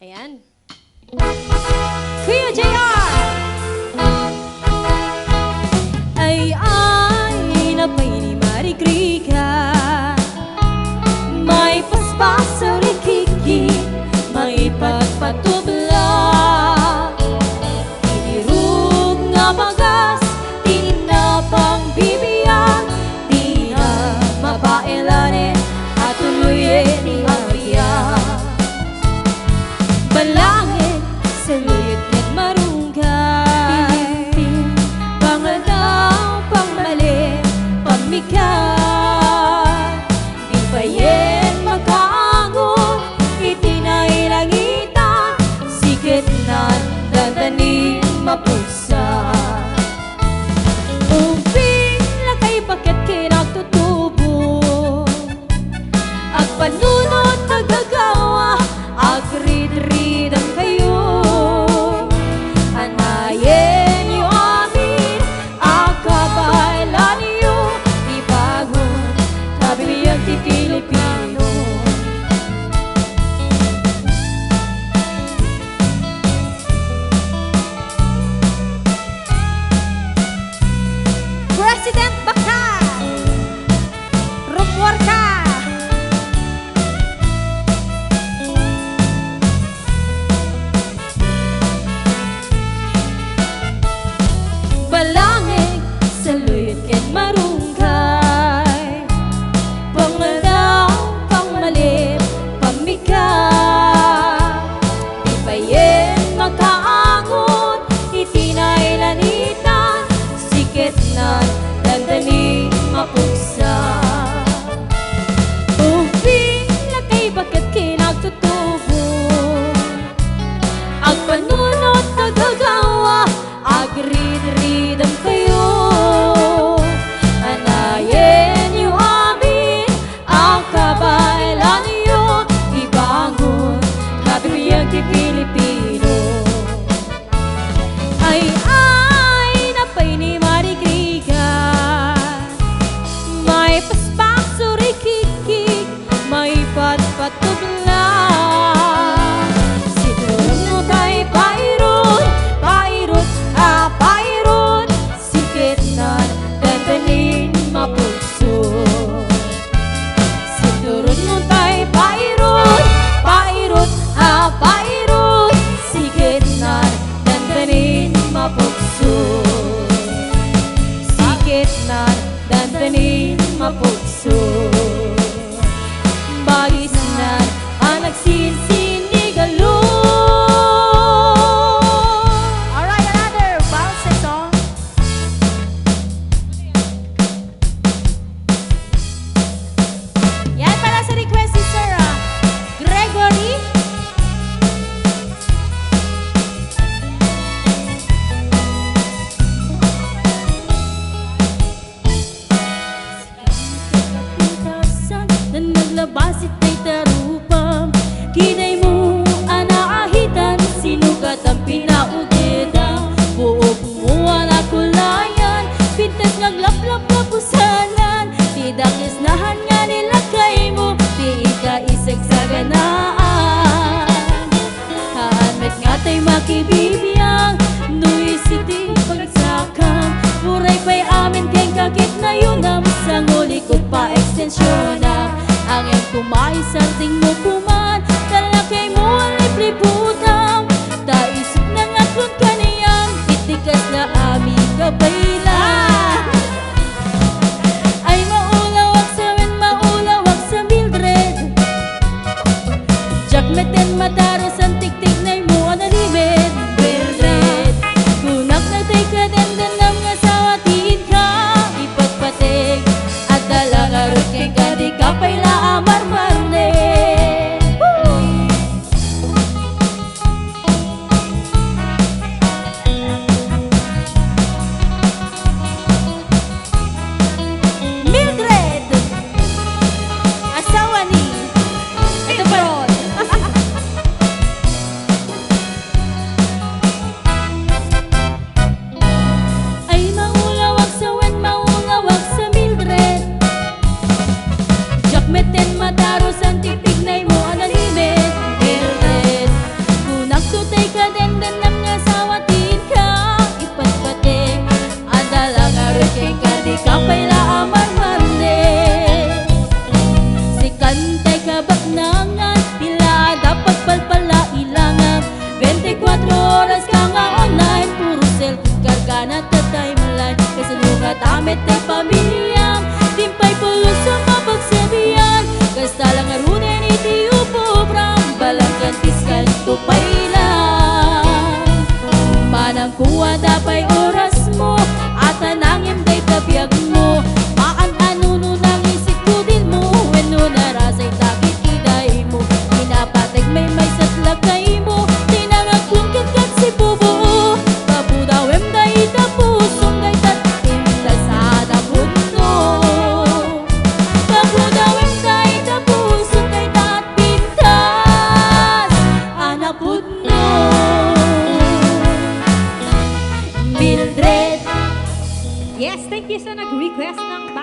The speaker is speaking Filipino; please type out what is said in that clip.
Ayan. Kuya JR! Ay, napay ni Marigrika. May paspas sa rikiki, may pagpatubla. Inirug nga magas, di na pang bibiyag, di na mapailanin, at tuluyin ang biyak. Balangin sa luyot at marunggay, pangalaw, pangmali, pamikat. Di payen makaangon, itinailangitan, sikit na dandanin mapusa. Umping lakay bakit kinagtutubo, at panunod nagagawa, agrid-ridang kayo. Anayin niyo amin, akabailan niyo, ibagon, kabibiyag di Pilipino. President Bakal, Rumwar ka! Balangin sa luyot ken marunggay, pangalaw, pangmalit, pamikat. Di payen makaangon, itinailanita, sikit na dandanin mapugsa. Umping lakay bakit kinagtutubo, ang panunot nagagawa, agrid-ridang kayo. Anayin niyo amin, ang kabailan niyo, ibangon, kabibiyag di Pilipino. Ay, napay ni Marigrika. May paspak sa rikikik, may patpatubla. Siguro mo tayo pairot, pairot, pairot, sikit na dandanin mapugso. Siguro mo tayo pairot, pairot, pairot, sikit na dandanin mapugso. Sikit na dandanin mapugso. Bagis na ang nagsisinigalo. Alright, another bounce song. Yan para sa request si Sir Gregory. Na naglabas itay tarupam, kinay mo anaahitan, sinugat ang pinauditan. Buo kumuha na kulayan, pintas naglaplap na pusalan. Di dakis nahan nga nilagay mo, di ika isagsaganaan. Haanmet nga tay makibibiyang, nuwi siti pagsakang. Muray pa'y amin kay kakit na yun, ang ulikod pa ekstensyon na. Angin kumaisarting mo kuman, talakay mo ang lipliputang. Taisip na nga kung kaniyang, itikas na aming kabaylan. Ay maulawak sa men, maulawak sa Mildred. Jakmeten mataros ang tiktik na mo analimed. Mildred, kunak na tay ka dandanam nga sawatin ka, ipagpatig at dalangarot kay kadi kapay la amar-marne. Mildred, asawa ni ito pa ron. Ay maulawak sa wen, maulawak sa Mildred. Jakmeten mataros ang titig na mo analimed. Mildred, Yes, thank you sa nag-request ng